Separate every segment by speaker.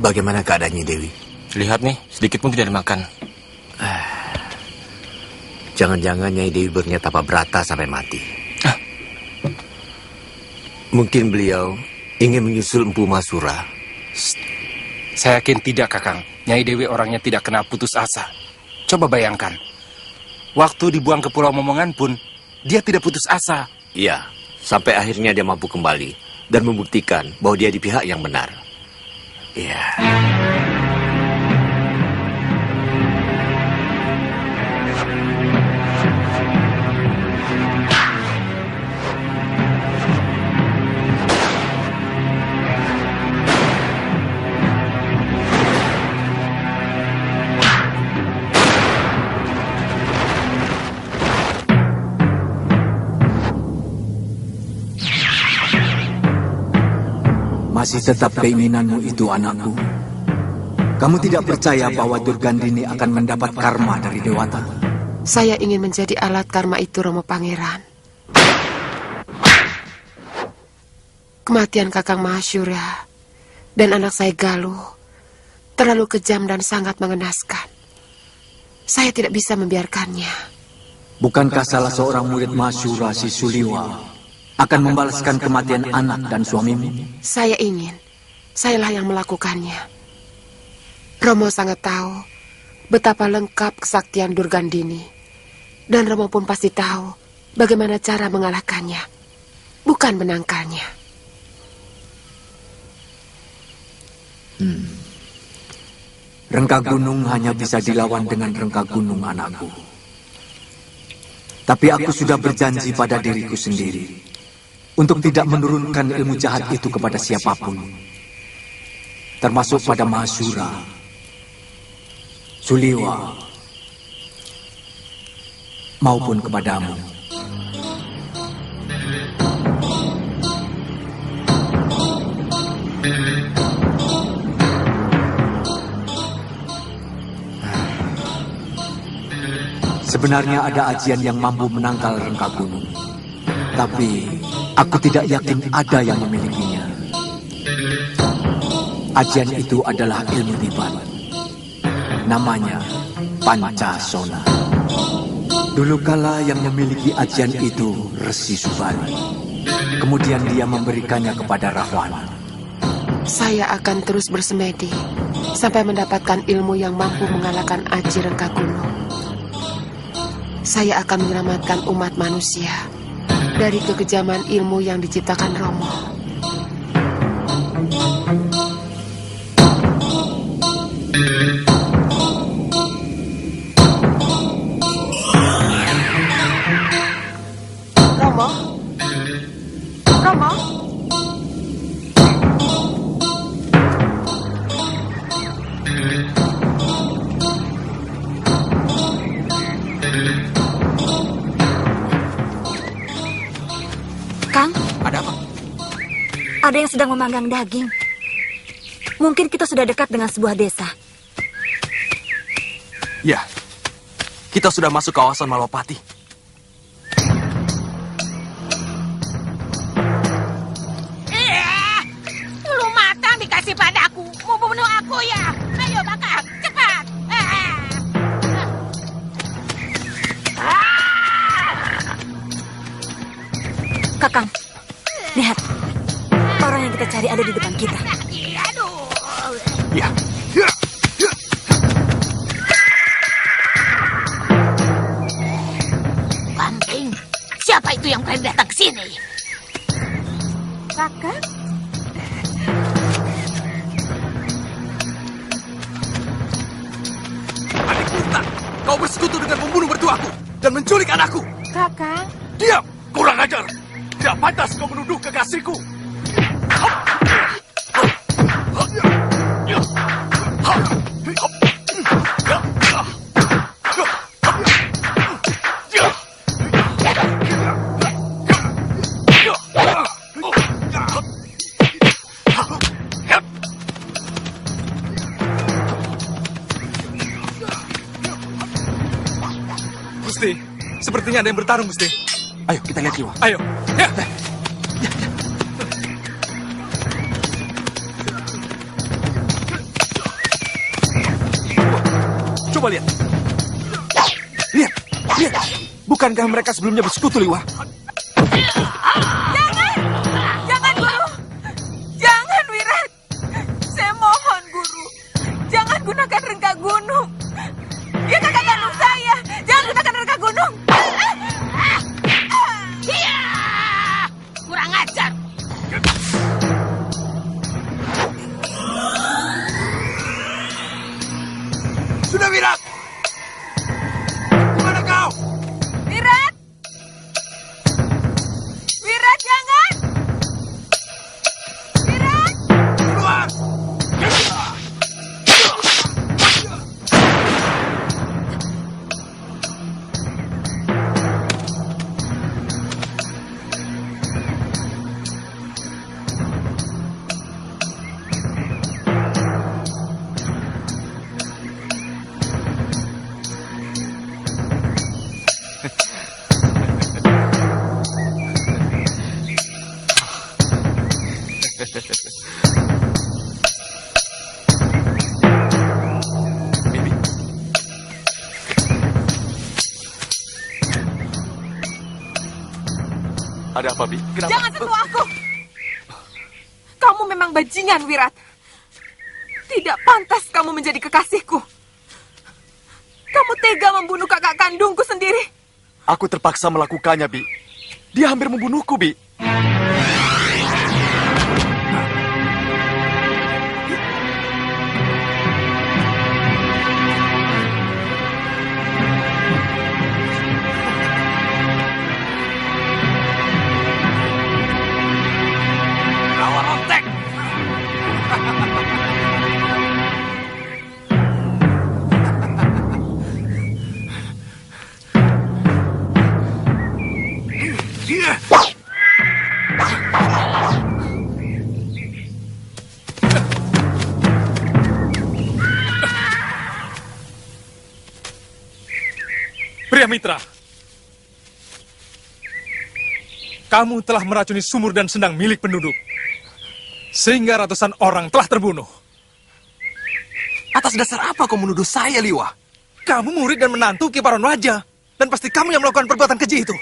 Speaker 1: bagaimana keadaannya Dewi?
Speaker 2: Lihat nih, sedikit pun tidak dimakan.
Speaker 1: Jangan-jangan Nyai Dewi bernyata Brata sampai mati. Mungkin beliau ingin menyusul Empu Masura.
Speaker 2: Saya yakin tidak, Kakang. Nyai Dewi orangnya tidak kenal putus asa. Coba bayangkan, waktu dibuang ke Pulau Momongan pun, dia tidak putus asa.
Speaker 1: Iya, sampai akhirnya dia mampu kembali dan membuktikan bahwa dia di pihak yang benar. Iya.
Speaker 3: Masih tetap keinginanmu itu, anakku. Kamu tidak percaya bahwa Durgandini akan mendapat karma dari Dewata?
Speaker 4: Saya ingin menjadi alat karma itu, Romo Pangeran. Kematian Kakang Mahasyura dan anak saya Galuh terlalu kejam dan sangat mengenaskan. Saya tidak bisa membiarkannya.
Speaker 3: Bukankah salah seorang murid Mahasyura, si Suliwa, akan membalaskan kematian anak dan suamimu?
Speaker 4: Saya ingin. Sayalah yang melakukannya. Romo sangat tahu betapa lengkap kesaktian Durgandini. Dan Romo pun pasti tahu bagaimana cara mengalahkannya, bukan menangkalnya.
Speaker 3: Rengka gunung hanya bisa dilawan dengan rengka gunung, anakku. Tapi aku sudah berjanji pada diriku sendiri untuk tidak menurunkan ilmu jahat itu kepada siapapun, termasuk pada Mahasyura, Suliwa, maupun kepadamu. Sebenarnya ada ajian yang mampu menangkal rengka gunung, tapi aku tidak yakin ada yang memilikinya. Ajian itu adalah ilmu tiban. Namanya Pancasona. Dulu kala yang memiliki ajian itu Resi Subali. Kemudian dia memberikannya kepada Rahwana.
Speaker 4: Saya akan terus bersemedi sampai mendapatkan ilmu yang mampu mengalahkan Aji Rengka Gunung. Saya akan menyelamatkan umat manusia dari kekejaman ilmu yang diciptakan Romo. Romo? Romo?
Speaker 5: Kang,
Speaker 2: Ada apa?
Speaker 5: ada yang sedang memanggang daging. Mungkin kita sudah dekat dengan sebuah desa.
Speaker 2: Ya, kita sudah masuk kawasan Malopati.
Speaker 6: Bulu matang dikasih padaku. Mau bunuh aku ya? Ayo bakar, cepat.
Speaker 5: Kakang, lihat. Orang yang kita cari ada di depan kita.
Speaker 6: Aduh.
Speaker 2: Ya.
Speaker 6: Kambing, siapa itu yang berani datang ke sini?
Speaker 5: Kakang?
Speaker 2: Adik Punta, kau bersekutu dengan pembunuh mertuaku dan menculik anakku.
Speaker 5: Kakang?
Speaker 2: Diam, kurang ajar. Tidak pantas kau menuduh kekasihku. Gusti, sepertinya ada yang bertarung, Gusti. Ayo, kita lihat jiwa. Ayo. Ya. Coba lihat. Lihat, lihat. Bukankah mereka sebelumnya bersekutu, Liwa?
Speaker 6: Jangan! Jangan, Guru! Jangan, Wirat! Saya mohon, Guru. Jangan gunakan rengga gunung. Dia kakak kandung saya. Jangan gunakan rengga gunung. Kurang ajar.
Speaker 2: Sudah, Wirat! Di mana kau?
Speaker 6: Wirat! Wirat, jangan! Wirat!
Speaker 2: Keluar!
Speaker 7: Ada apa, Bi? Kenapa?
Speaker 6: Jangan sentuh aku! Kamu memang bajingan, Wirat. Tidak pantas kamu menjadi kekasihku. Kamu tega membunuh kakak kandungku sendiri.
Speaker 7: Aku terpaksa melakukannya, Bi. Dia hampir membunuhku, Bi.
Speaker 2: Pria Mitra, kamu telah meracuni sumur dan sendang milik penduduk, sehingga ratusan orang telah terbunuh.
Speaker 8: Atas dasar apa kau menuduh saya, Liwa?
Speaker 2: Kamu murid dan menantu Kiparon Wajah, dan pasti kamu yang melakukan perbuatan keji itu.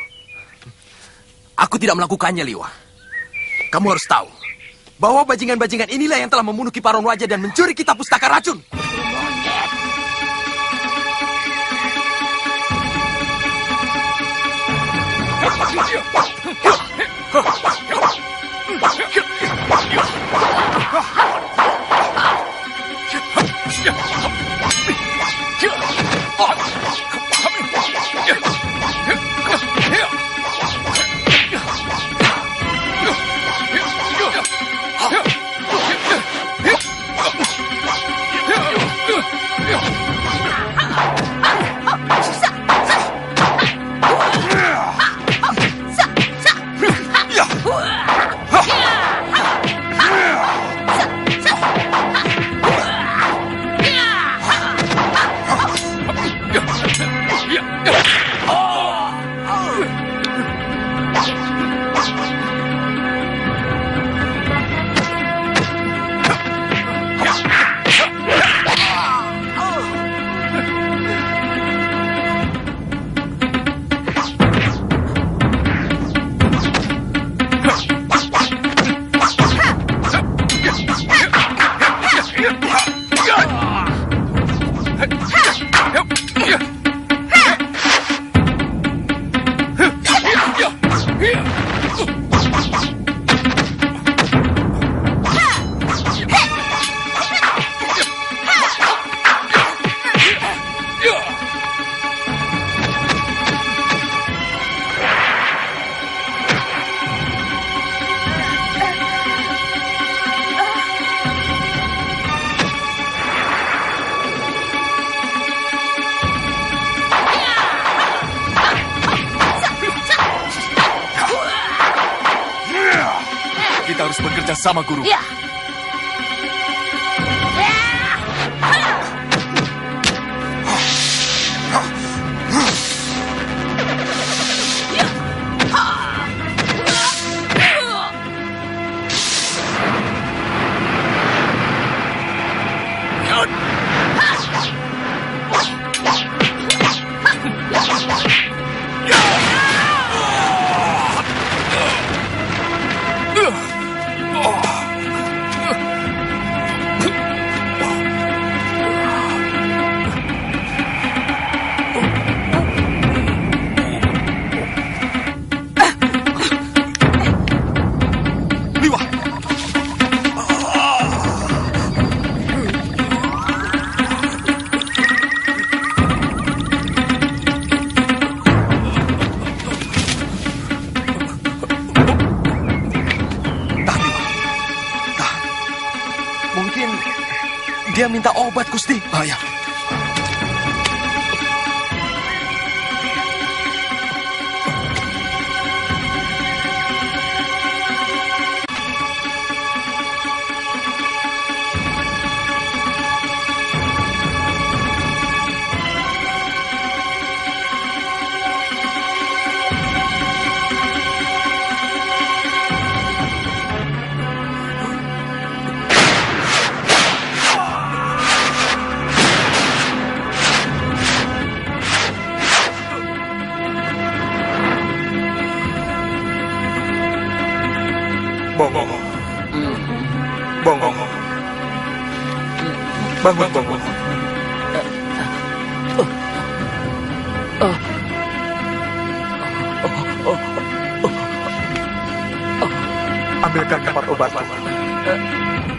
Speaker 8: Aku tidak melakukannya, Liwa. Kamu harus tahu bahwa bajingan-bajingan inilah yang telah membunuh Kiparon Wajah dan mencuri kitab pustaka racun.
Speaker 7: Kita harus bekerja sama, Guru.
Speaker 6: Ya.
Speaker 8: Dia minta obat, Gusti.
Speaker 2: Ya.
Speaker 7: Bongo. Bongo. Bangun, Bongo. Ambilkan kamar obatku.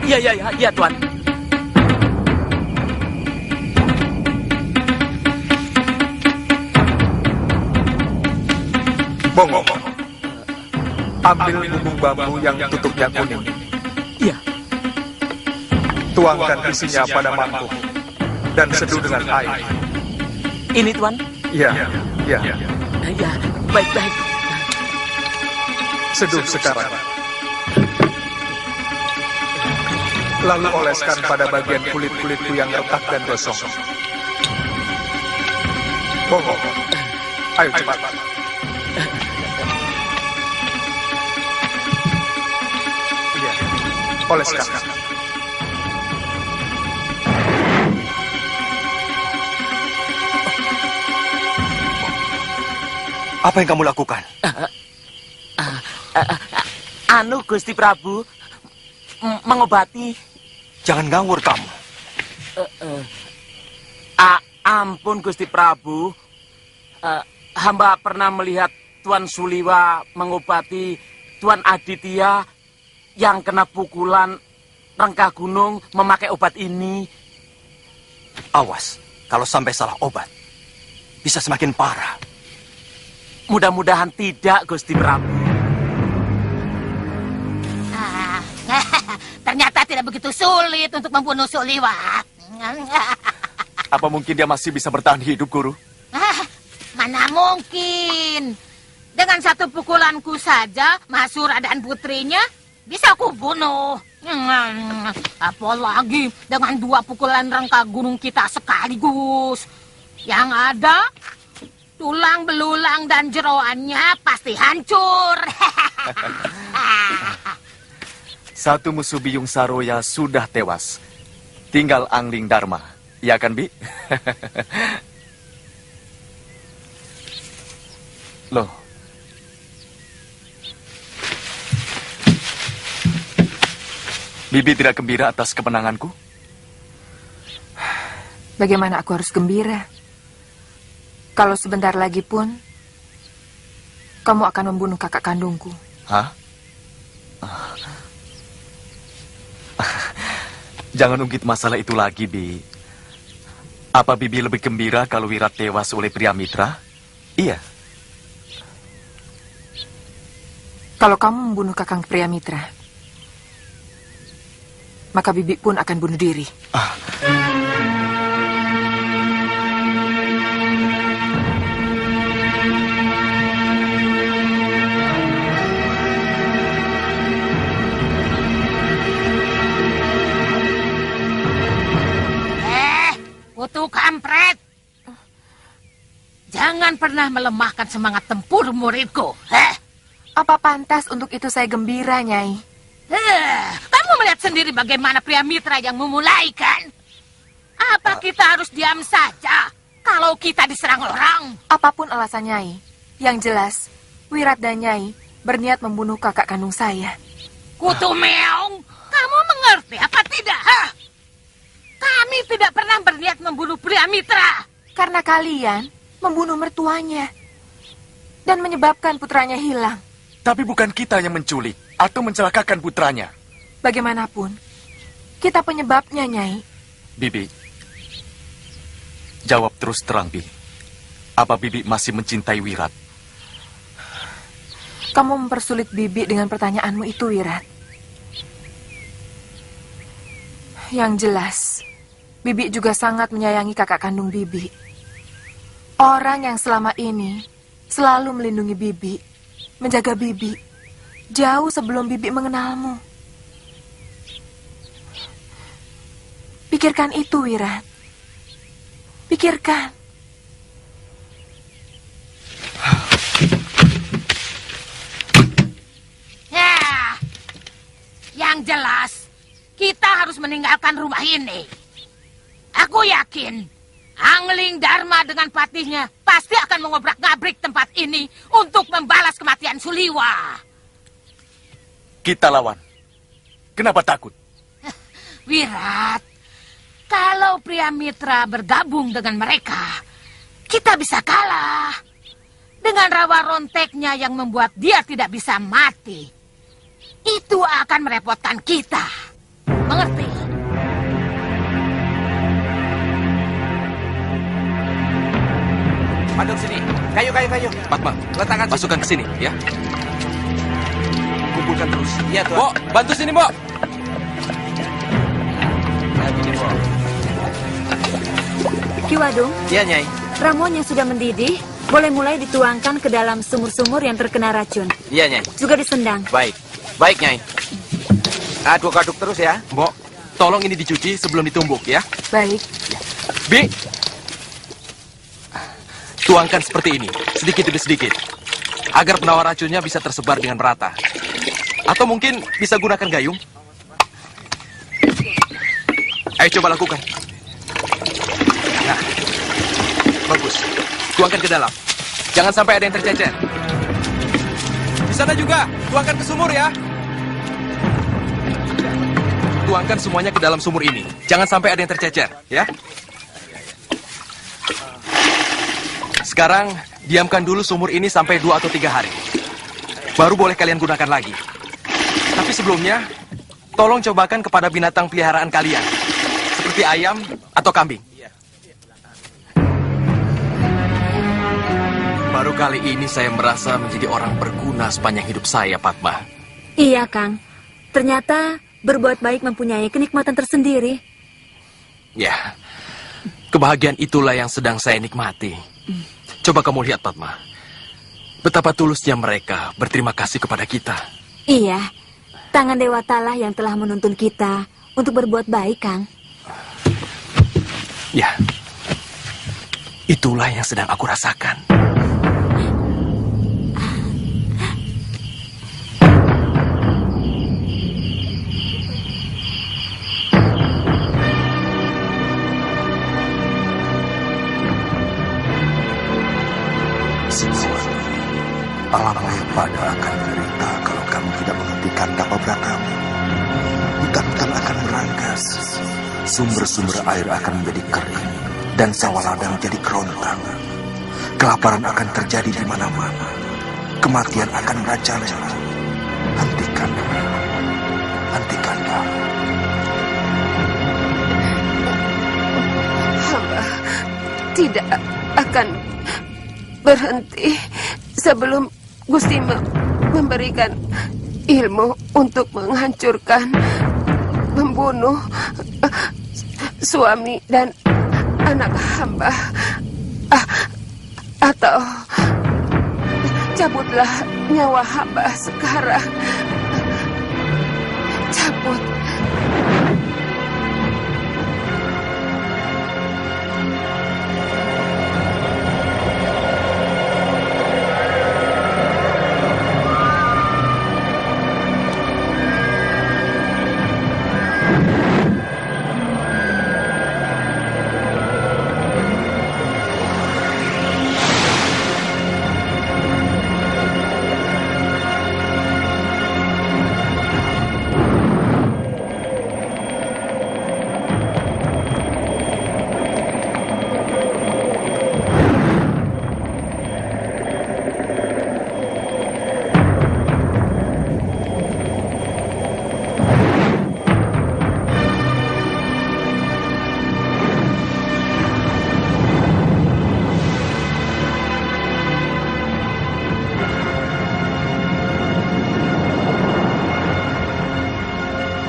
Speaker 8: Iya, Tuan.
Speaker 7: Bongo. Ambil bubuk bambu yang tutupnya kuning.
Speaker 8: Iya.
Speaker 7: Tuangkan isinya pada mangkuk dan seduh dengan air.
Speaker 8: Ini, Tuan.
Speaker 7: Iya.
Speaker 8: Ya, baik.
Speaker 7: Seduh sekarang. Lalu oleskan pada bagian kulit-kulitku yang retak dan gosong. Bongo. Ayo cepat. Iya. Oleskan.
Speaker 1: Apa yang kamu lakukan?
Speaker 8: Anu, Gusti Prabu, mengobati.
Speaker 1: Jangan ngawur kamu.
Speaker 8: Ampun, Gusti Prabu. Hamba pernah melihat Tuan Suliwa mengobati Tuan Aditya yang kena pukulan rengkah gunung memakai obat ini.
Speaker 1: Awas, kalau sampai salah obat, bisa semakin parah.
Speaker 8: Mudah-mudahan tidak, Gusti Prabu.
Speaker 6: Ternyata tidak begitu sulit untuk membunuh Suliwa.
Speaker 7: Apa mungkin dia masih bisa bertahan hidup, Guru?
Speaker 6: Mana mungkin. Dengan satu pukulanku saja, Masura dan putrinya bisa aku bunuh. Apalagi dengan 2 pukulan rengkah gunung kita sekaligus. Yang ada, tulang belulang dan jeroannya pasti hancur.
Speaker 7: Satu musuh Biyung Saroya sudah tewas. Tinggal Angling Dharma. Iya kan, Bi? Loh. Bibi tidak gembira atas kemenanganku?
Speaker 4: Bagaimana aku harus gembira? Kalau sebentar lagi pun kamu akan membunuh kakak kandungku.
Speaker 7: Hah? Jangan ungkit masalah itu lagi, Bi. Apa Bibi lebih gembira kalau Wirat tewas oleh pria mitra? Iya.
Speaker 4: Kalau kamu membunuh kakang pria mitra, maka Bibi pun akan bunuh diri.
Speaker 6: Kutu kampret. Jangan pernah melemahkan semangat tempur muridku.
Speaker 4: Apa pantas untuk itu saya gembira, Nyai?
Speaker 6: Kamu melihat sendiri bagaimana pria mitra yang memulai, kan? Apa kita harus diam saja kalau kita diserang orang?
Speaker 4: Apapun alasan Nyai, yang jelas Wirat dan Nyai berniat membunuh kakak kandung saya.
Speaker 6: Kutu meong, kamu mengerti apa tidak? Kami tidak pernah berniat membunuh pria mitra.
Speaker 4: Karena kalian membunuh mertuanya dan menyebabkan putranya hilang.
Speaker 7: Tapi bukan kita yang menculik atau mencelakakan putranya.
Speaker 4: Bagaimanapun, kita penyebabnya, Nyai.
Speaker 7: Bibi, jawab terus terang, Bi. Apa Bibi masih mencintai Wirat?
Speaker 4: Kamu mempersulit Bibi dengan pertanyaanmu itu, Wirat.
Speaker 6: Yang jelas, Bibi juga sangat menyayangi kakak kandung Bibi. Orang yang selama ini selalu melindungi Bibi, menjaga Bibi, jauh sebelum Bibi mengenalmu. Pikirkan itu, Wirat. Pikirkan.
Speaker 9: Ya, yang jelas, kita harus meninggalkan rumah ini. Aku yakin, Angling Dharma dengan patihnya pasti akan mengobrak-ngabrik tempat ini untuk membalas kematian Suliwa.
Speaker 7: Kita lawan. Kenapa takut?
Speaker 9: Wirat, kalau Priamitra bergabung dengan mereka, kita bisa kalah. Dengan rawa ronteknya yang membuat dia tidak bisa mati. Itu akan merepotkan kita. Mengerti?
Speaker 8: Padung sini. Kayu.
Speaker 2: Padma,
Speaker 8: Letakkan
Speaker 2: masukkan ke sini, ya.
Speaker 8: Kumpulkan terus. Iya, Tuan.
Speaker 2: Bo, bantu sini, Bo.
Speaker 8: Nah, gini, Bo.
Speaker 5: Ki Wadung,
Speaker 8: Iya, Nyai.
Speaker 5: ramuan yang sudah mendidih boleh mulai dituangkan ke dalam sumur-sumur yang terkena racun.
Speaker 8: Iya, Nyai.
Speaker 5: Juga disendang.
Speaker 8: Baik, Nyai. Aduk-aduk terus ya.
Speaker 2: Bo, tolong ini dicuci sebelum ditumbuk, ya.
Speaker 6: Baik.
Speaker 2: Bi, tuangkan seperti ini, sedikit demi sedikit, agar penawar racunnya bisa tersebar dengan merata. Atau mungkin bisa gunakan gayung. Ayo coba lakukan. Nah, bagus. Tuangkan ke dalam. Jangan sampai ada yang tercecer. Di sana juga, tuangkan ke sumur ya. Tuangkan semuanya ke dalam sumur ini. Jangan sampai ada yang tercecer, ya. Sekarang, diamkan dulu sumur ini sampai 2 atau 3 hari. Baru boleh kalian gunakan lagi. Tapi sebelumnya, tolong cobakan kepada binatang peliharaan kalian. Seperti ayam atau kambing. Baru kali ini saya merasa menjadi orang berguna sepanjang hidup saya, Padma.
Speaker 5: Iya, Kang. Ternyata berbuat baik mempunyai kenikmatan tersendiri.
Speaker 2: Ya, kebahagiaan itulah yang sedang saya nikmati. Coba kamu lihat, Padma. Betapa tulusnya mereka berterima kasih kepada kita.
Speaker 5: Iya, tangan Dewata lah yang telah menuntun kita untuk berbuat baik, Kang.
Speaker 2: Ya, itulah yang sedang aku rasakan.
Speaker 10: Alam pada akan menderita kalau kamu tidak menghentikan tapa bratamu. Hutan-hutan akan meranggas, sumber-sumber air akan menjadi kering, dan sawah ladang jadi kerontang. Kelaparan akan terjadi di mana-mana. Kematian akan merajalela. Hentikanlah. Hentikanlah.
Speaker 4: Hamba tidak akan berhenti sebelum Gusti memberikan ilmu untuk menghancurkan, membunuh suami dan anak hamba. Atau cabutlah nyawa hamba sekarang. Cabut.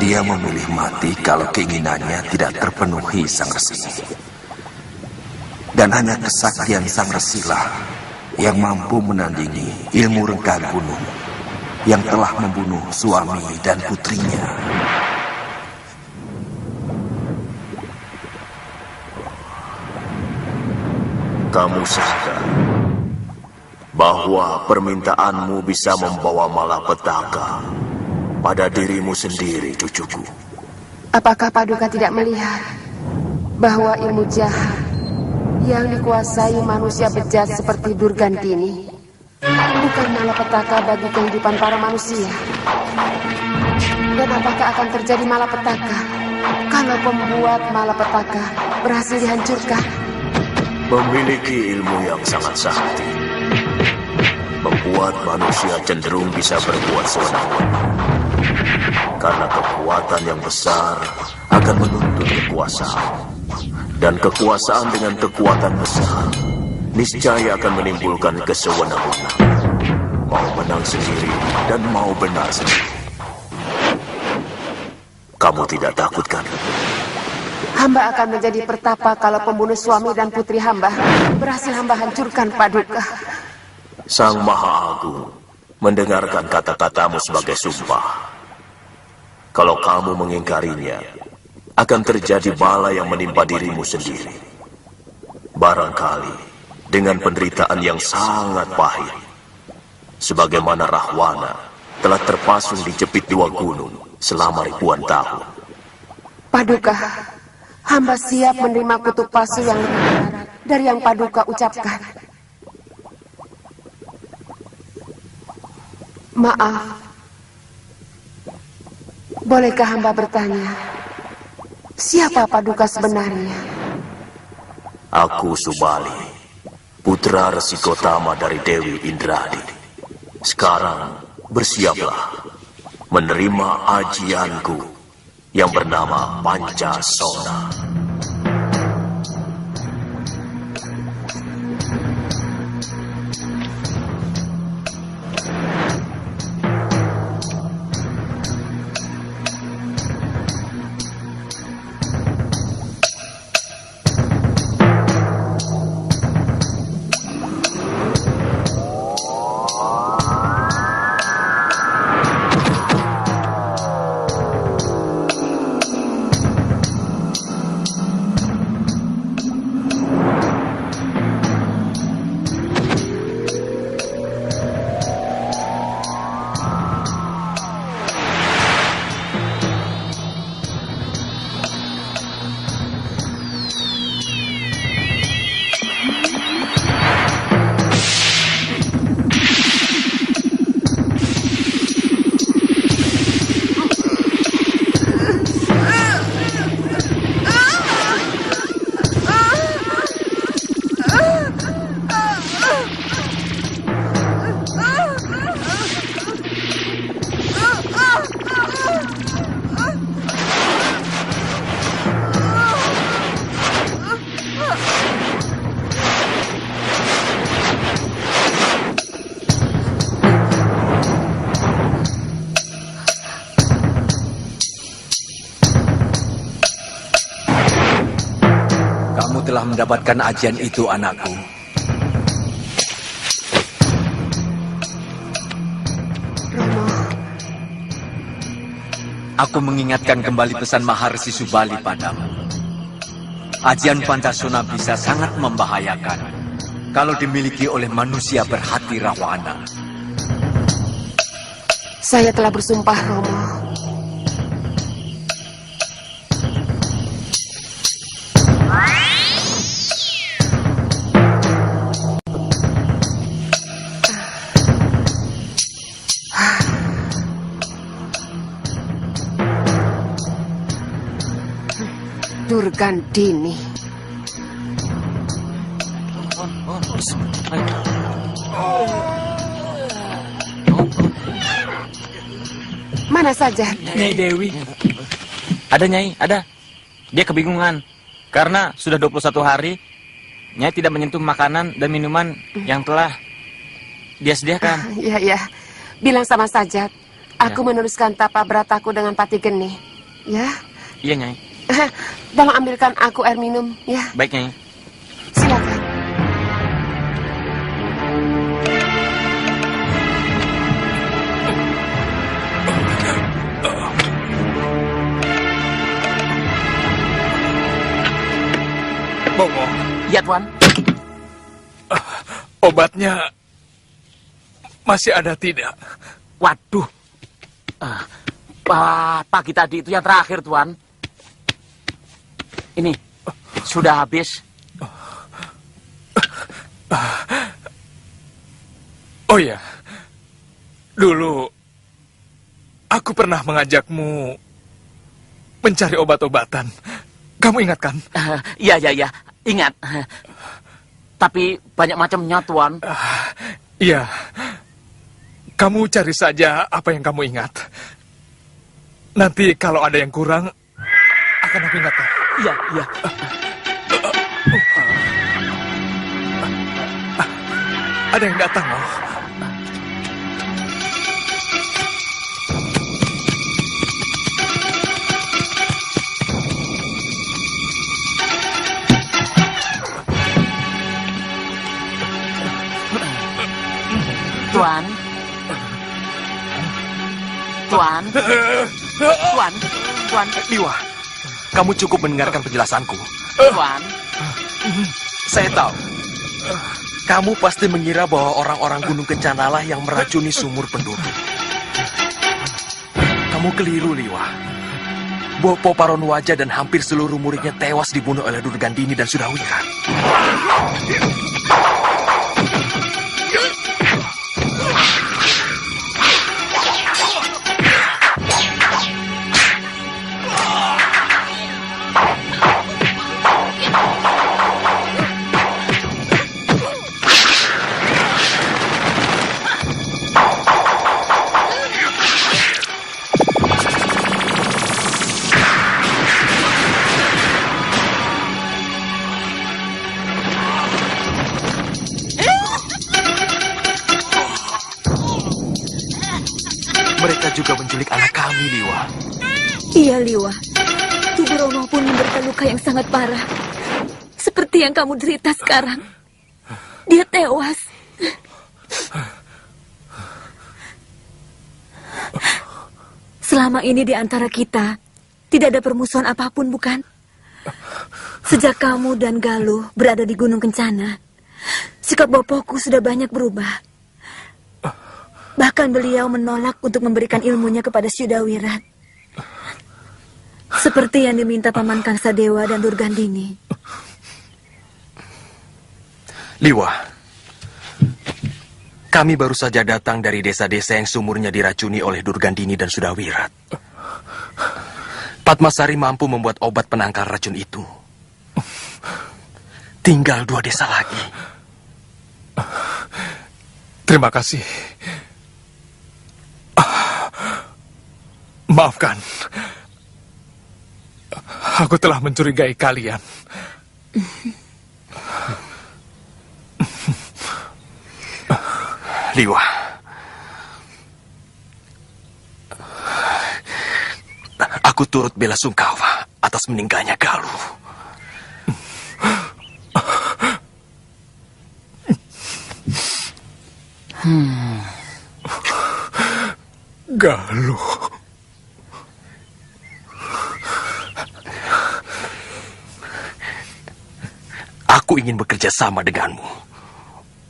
Speaker 10: dia memilih mati kalau keinginannya tidak terpenuhi sang resi. Dan hanya kesaktian sang resilah yang mampu menandingi ilmu rengkah gunung yang telah membunuh suami dan putrinya.
Speaker 11: Kamu sadar bahwa permintaanmu bisa membawa malapetaka pada dirimu sendiri, cucuku.
Speaker 4: Apakah Paduka tidak melihat bahwa ilmu jahat yang dikuasai manusia bejat seperti Durgandini bukan malapetaka bagi kehidupan para manusia? Dan apakah akan terjadi malapetaka kalau pembuat malapetaka berhasil dihancurkan?
Speaker 11: Memiliki ilmu yang sangat sakti membuat manusia cenderung bisa berbuat sewenang-wenang. Karena kekuatan yang besar akan menuntut kekuasaan. Dan kekuasaan dengan kekuatan besar niscaya akan menimbulkan kesewenang-wenang. Mau menang sendiri dan mau benar sendiri. Kamu tidak takut kan?
Speaker 4: Hamba akan menjadi pertapa kalau pembunuh suami dan putri hamba berhasil hamba hancurkan, Paduka.
Speaker 11: Sang Maha Agung mendengarkan kata-katamu sebagai sumpah. Kalau kamu mengingkarinya, akan terjadi bala yang menimpa dirimu sendiri. Barangkali dengan penderitaan yang sangat pahit. Sebagaimana Rahwana telah terpasung di jepit dua gunung selama ribuan tahun.
Speaker 4: Paduka, hamba siap menerima kutuk palsu yang lebih berat dari yang Paduka ucapkan. Maaf, bolehkah hamba bertanya, siapa Paduka sebenarnya?
Speaker 11: Aku Subali, putra Resi Gotama dari Dewi Indradi. Sekarang bersiaplah menerima ajianku yang bernama Pancasona.
Speaker 3: Telah mendapatkan ajian itu, anakku.
Speaker 4: Romo,
Speaker 3: aku mengingatkan kembali pesan Maharsi Subali padamu. Ajian Pancasona bisa sangat membahayakan kalau dimiliki oleh manusia berhati Rahwana.
Speaker 4: saya telah bersumpah, Romo. Durgandini. Mana saja?
Speaker 12: Nyai Dewi. Ada Nyai, ada. Dia kebingungan. Karena sudah 21 hari, Nyai tidak menyentuh makanan dan minuman yang telah dia sediakan.
Speaker 4: Ya. Bilang sama Sajat. Aku meneruskan tapa berataku dengan Pati Geni. Ya.
Speaker 12: Iya, Nyai.
Speaker 4: Tolong ambilkan aku air minum, ya.
Speaker 12: Baik, Nyai.
Speaker 4: Silakan.
Speaker 8: Bongo.
Speaker 13: Ya, Tuan.
Speaker 8: Obatnya masih ada tidak?
Speaker 13: Waduh. Pagi tadi itu yang terakhir, Tuan. Ini, sudah habis.
Speaker 8: Oh ya, dulu aku pernah mengajakmu mencari obat-obatan. Kamu ingat kan?
Speaker 13: Iya, ingat. Tapi banyak macamnya, Tuan.
Speaker 8: Iya, kamu cari saja apa yang kamu ingat. Nanti kalau ada yang kurang, akan aku ingatkan.
Speaker 13: Iya.
Speaker 8: Ada yang datang, loh.
Speaker 13: Tuan.
Speaker 2: Liwa, kamu cukup mendengarkan penjelasanku.
Speaker 13: Tuan.
Speaker 2: Saya tahu. Kamu pasti mengira bahwa orang-orang Gunung Kencanalah yang meracuni sumur penduduk. Kamu keliru, Liwa. Bopo Paronwaja dan hampir seluruh muridnya tewas dibunuh oleh Durgandini dan Sudawira. Mereka juga menculik anak kami, Liwa.
Speaker 5: Iya, Liwa. Tubuh Romo pun menderita luka yang sangat parah. Seperti yang kamu derita sekarang. Dia tewas. Selama ini di antara kita, tidak ada permusuhan apapun, bukan? Sejak kamu dan Galuh berada di Gunung Kencana, sikap Bopoku sudah banyak berubah. Bahkan beliau menolak untuk memberikan ilmunya kepada Syudawirat. Seperti yang diminta Paman Kangsadewa dan Durgandini.
Speaker 2: Liwa, kami baru saja datang dari desa-desa yang sumurnya diracuni oleh Durgandini dan Sudawirat. Padmasari mampu membuat obat penangkal racun itu. Tinggal 2 desa lagi.
Speaker 8: Terima kasih. Maafkan. Aku telah mencurigai kalian.
Speaker 2: Liwa, aku turut bela sungkawa atas meninggalnya Galuh.
Speaker 8: Galuh.
Speaker 2: Aku ingin bekerja sama denganmu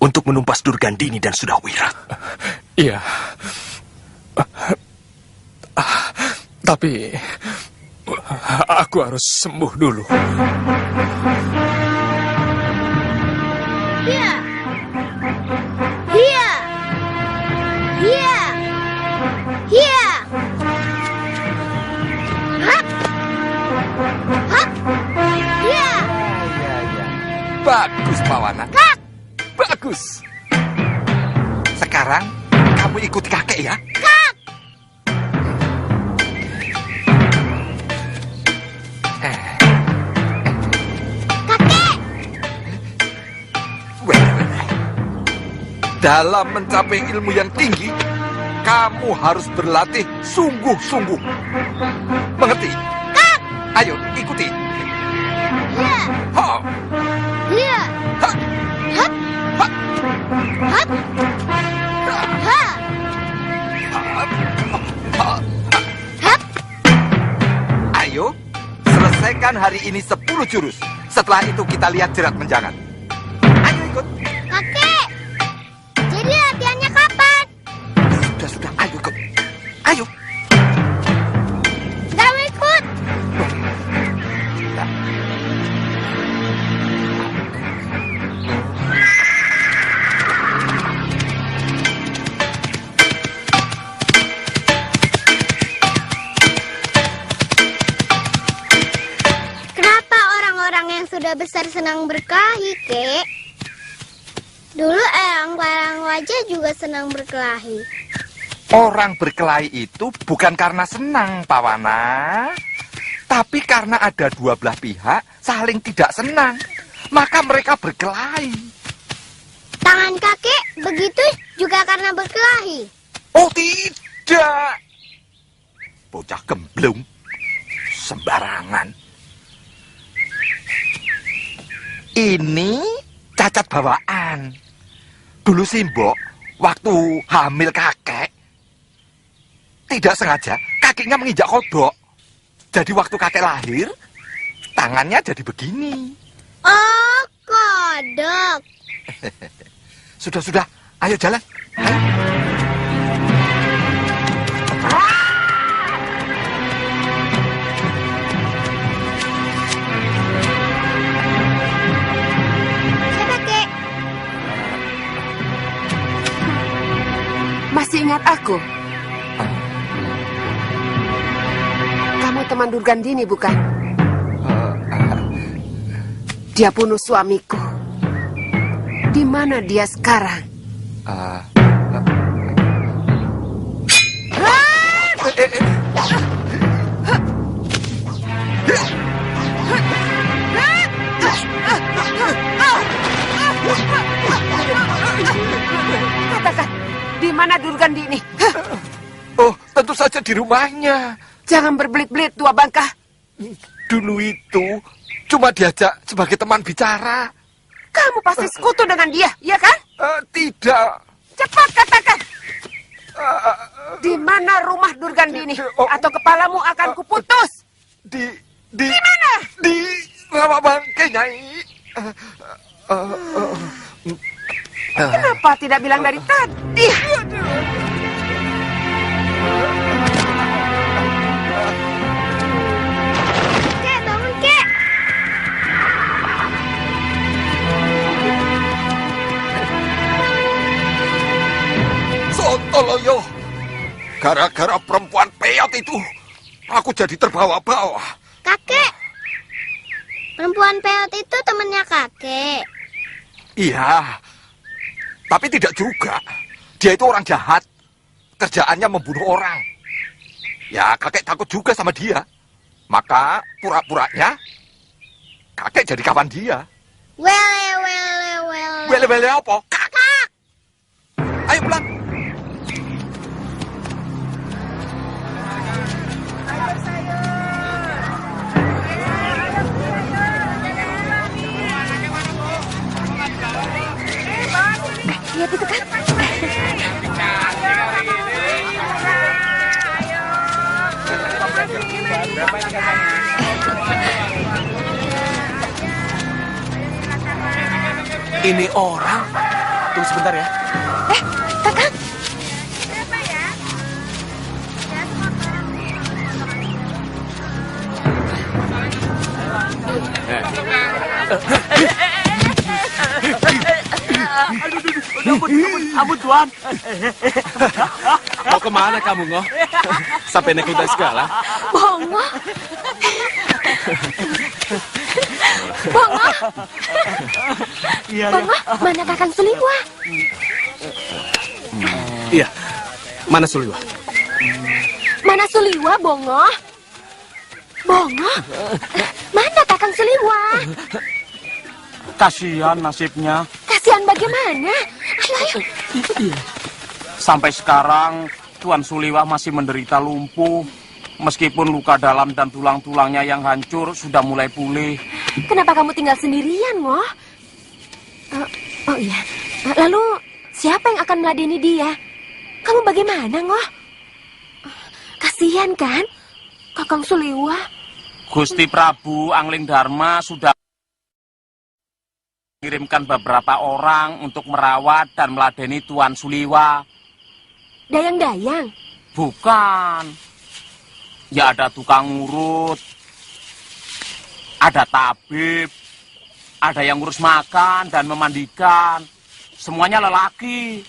Speaker 2: untuk menumpas Durgandini dan Sudawirat.
Speaker 8: Iya. Tapi aku harus sembuh dulu.
Speaker 14: Iya. Iya. Iya. Iya. Hap. Hap. Iya.
Speaker 15: Bagus, Pawana.
Speaker 14: Kak.
Speaker 15: Bagus. Sekarang kamu ikuti kakek ya.
Speaker 14: Kak. Kakek.
Speaker 15: Dalam mencapai ilmu yang tinggi, kamu harus berlatih sungguh-sungguh. Mengerti?
Speaker 14: Kak!
Speaker 15: Ayo, ikuti.
Speaker 14: Iya.
Speaker 15: Ha.
Speaker 14: Iya.
Speaker 15: Ha.
Speaker 14: Hap.
Speaker 15: Ha.
Speaker 14: Hap. Ha. Hap.
Speaker 15: Ayo, selesaikan hari ini 10 jurus. Setelah itu kita lihat jerat menjangan. Ayo ikut.
Speaker 14: Kakek, jadi latihannya kapan?
Speaker 15: Sudah, ayo ikut. Ayo.
Speaker 14: Gak mau ikut. Kenapa orang-orang yang sudah besar senang berkelahi, Kek? Dulu eyang-eyang wajah juga senang berkelahi.
Speaker 15: Orang berkelahi itu bukan karena senang, Pawana. Tapi karena ada dua belah pihak saling tidak senang. Maka mereka berkelahi.
Speaker 14: Tangan kakek begitu juga karena berkelahi.
Speaker 15: Oh tidak. Bocah gemblung. Sembarangan. Ini cacat bawaan. Dulu Simbok, waktu hamil kakek, tidak sengaja kakinya menginjak kodok. Jadi waktu kakek lahir, tangannya jadi begini.
Speaker 14: Oh, kodok.
Speaker 15: Sudah, ayo jalan. Ayo.
Speaker 14: Siapa, Kek?
Speaker 4: Masih ingat aku? Kamu teman Durgandini, bukan? Dia bunuh suamiku. Di mana dia sekarang? Katakan, di mana Durgandini?
Speaker 15: Oh, tentu saja di rumahnya.
Speaker 4: Jangan berbelit-belit, tua bangka.
Speaker 15: Dulu itu cuma diajak sebagai teman bicara.
Speaker 4: Kamu pasti sekutu dengan dia, iya kan?
Speaker 15: Tidak.
Speaker 4: Cepat katakan. Di mana rumah Durgandini? Atau kepalamu akan kuputus.
Speaker 15: Di
Speaker 4: mana?
Speaker 15: Di Rawa Bangke, Nyai.
Speaker 4: Kenapa tidak bilang dari tadi?
Speaker 14: Kek, bangun, Kek.
Speaker 15: Sontoloyo. Gara-gara perempuan peyot itu, aku jadi terbawa-bawa.
Speaker 14: Kakek, perempuan peot itu temannya kakek.
Speaker 15: Iya, tapi tidak juga. Dia itu orang jahat. Kerjaannya membunuh orang. Ya, kakek takut juga sama dia. Maka pura-puranya kakek jadi kawan dia. Wele apa? Kakak. Ayo pulang.
Speaker 5: Lihat itu kan.
Speaker 2: Ini orang. Tunggu sebentar ya.
Speaker 5: Kakak.
Speaker 13: Ampun Tuan.
Speaker 2: Mau kemana kamu, Ngoh? Sampai naik kuda segala.
Speaker 5: Bongo. Bongo. Bongo, mana Kakang Suliwa?
Speaker 2: Iya. Mana Suliwa?
Speaker 5: Mana Suliwa, Bongo? Bongo? Mana Kakang Suliwa?
Speaker 13: Kasihan nasibnya.
Speaker 5: Kasihan bagaimana? Ayo.
Speaker 13: Sampai sekarang Tuan Suliwah masih menderita lumpuh. Meskipun luka dalam dan tulang-tulangnya yang hancur sudah mulai pulih.
Speaker 16: Kenapa kamu tinggal sendirian, Ngoh? Oh iya, lalu siapa yang akan meladeni dia? Kamu bagaimana, Ngoh? Kasihan kan, Kakang Suliwah?
Speaker 13: Gusti Prabu Angling Dharma sudah mengirimkan beberapa orang untuk merawat dan meladeni Tuan Suliwah.
Speaker 16: Dayang-dayang?
Speaker 13: Bukan. Ya ada tukang urut, ada tabib, ada yang ngurus makan dan memandikan. Semuanya lelaki.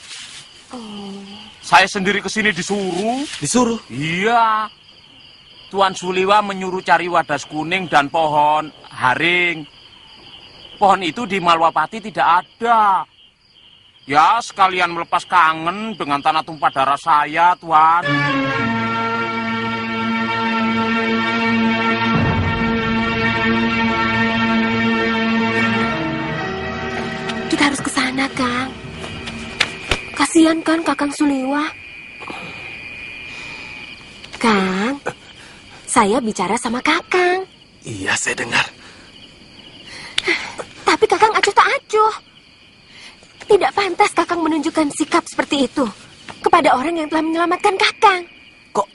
Speaker 13: Saya sendiri kesini disuruh.
Speaker 1: Disuruh?
Speaker 13: Iya. Tuan Suliwah menyuruh cari wadas kuning dan pohon haring. Pohon itu di Malwapati tidak ada. Ya, sekalian melepas kangen dengan tanah tumpah darah saya, Tuan.
Speaker 16: Kita harus ke sana, Kang. Kasihan kan Kakang Suliwah? Kang, saya bicara sama Kakang.
Speaker 8: Iya, saya dengar.
Speaker 16: Tapi Kakang acuh tak acuh. Tidak pantas Kakang menunjukkan sikap seperti itu kepada orang yang telah menyelamatkan Kakang.
Speaker 8: Kok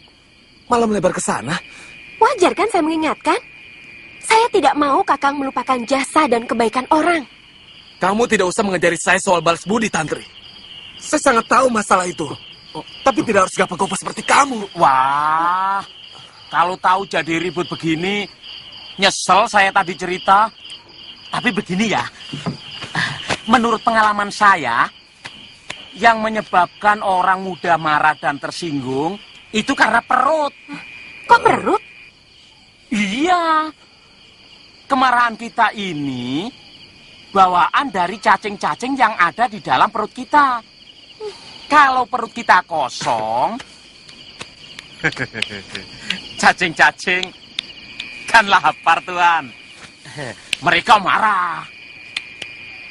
Speaker 8: malah melebar ke sana?
Speaker 16: Wajar kan saya mengingatkan? Saya tidak mau Kakang melupakan jasa dan kebaikan orang.
Speaker 8: Kamu tidak usah mengajari saya soal balas budi, Tantri. Saya sangat tahu masalah itu. Tapi tidak harus gapah-gapah seperti kamu.
Speaker 13: Wah, kalau tahu jadi ribut begini, nyesel saya tadi cerita. Tapi begini ya, menurut pengalaman saya, yang menyebabkan orang muda marah dan tersinggung, itu karena perut.
Speaker 16: Kok perut?
Speaker 13: Iya. Kemarahan kita ini bawaan dari cacing-cacing yang ada di dalam perut kita. Kalau perut kita kosong, cacing-cacing kan lapar, Tuan. Mereka marah.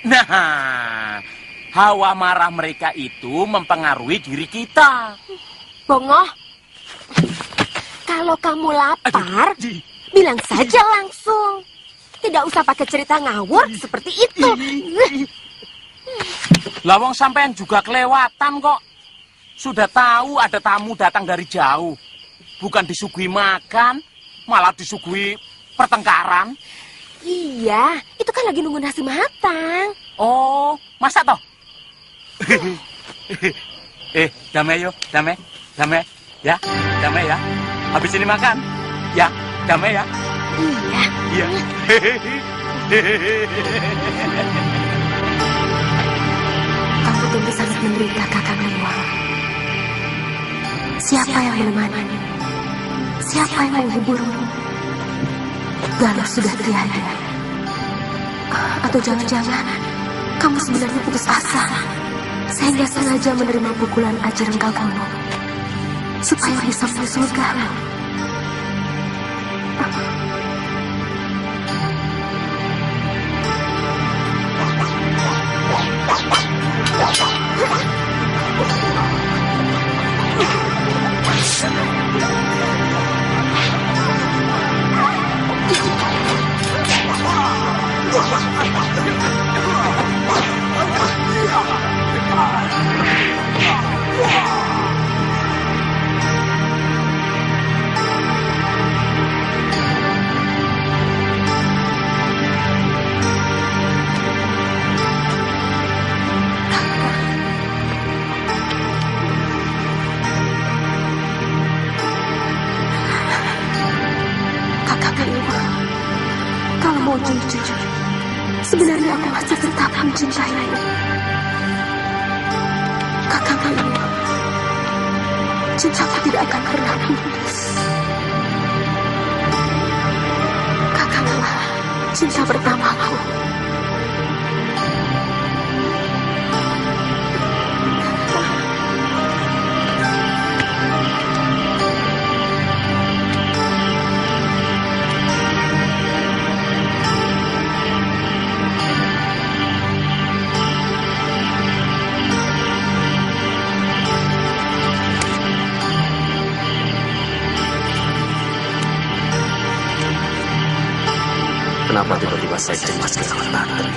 Speaker 13: Nah, hawa marah mereka itu mempengaruhi diri kita.
Speaker 16: Bongoh, kalau kamu lapar, bilang saja langsung. Tidak usah pakai cerita ngawur seperti itu.
Speaker 13: Lawang sampean juga kelewatan kok. Sudah tahu ada tamu datang dari jauh. Bukan disuguhi makan, malah disuguhi pertengkaran.
Speaker 16: Iya, itu kan lagi nunggu nasi matang.
Speaker 13: Oh, masak toh? Damai yo, damai. Ya, damai ya. Habis ini makan. Ya, damai ya.
Speaker 16: Iya.
Speaker 13: Iya.
Speaker 16: Kamu tentu sangat menderita, Kakang Liwang. Siapa yang menemani? Siapa yang menghiburmu? Galuh sudah tiada. Atau jangan-jangan kamu sebenarnya putus asa sehingga sengaja menerima pukulan Aji Renggagono supaya bisa menyusul Galuh. Sebenarnya aku masih tetap mencintaimu. Kakang Liwang, cintaku tidak akan pernah putus. Kakanglah cinta pertamaku.
Speaker 11: saya cemas kehilangan Tantri.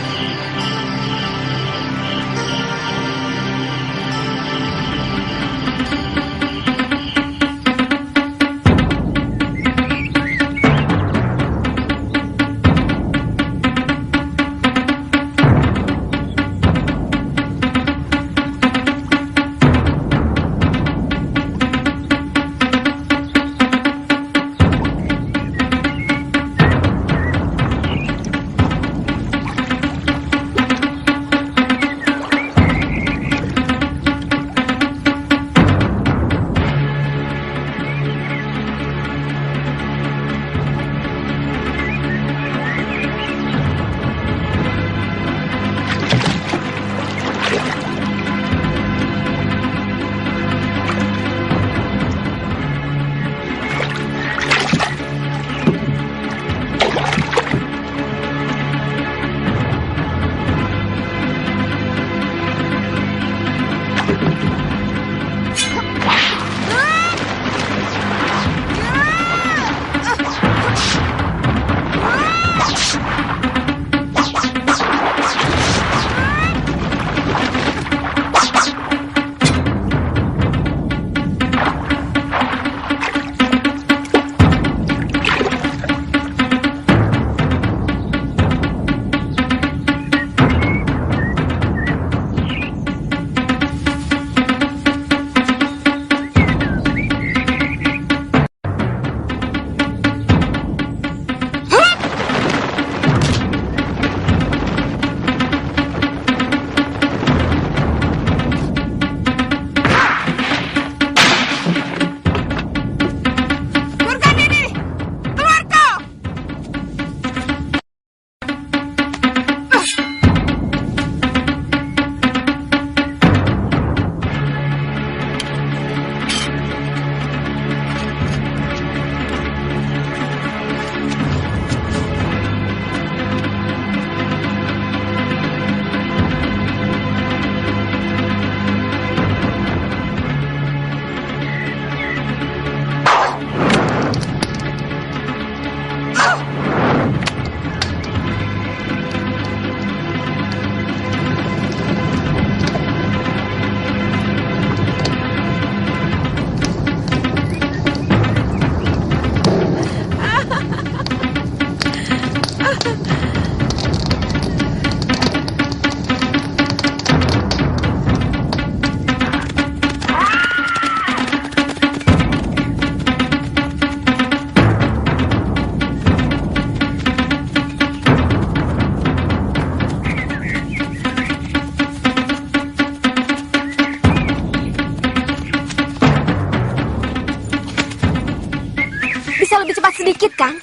Speaker 16: lebih cepat sedikit, Kang?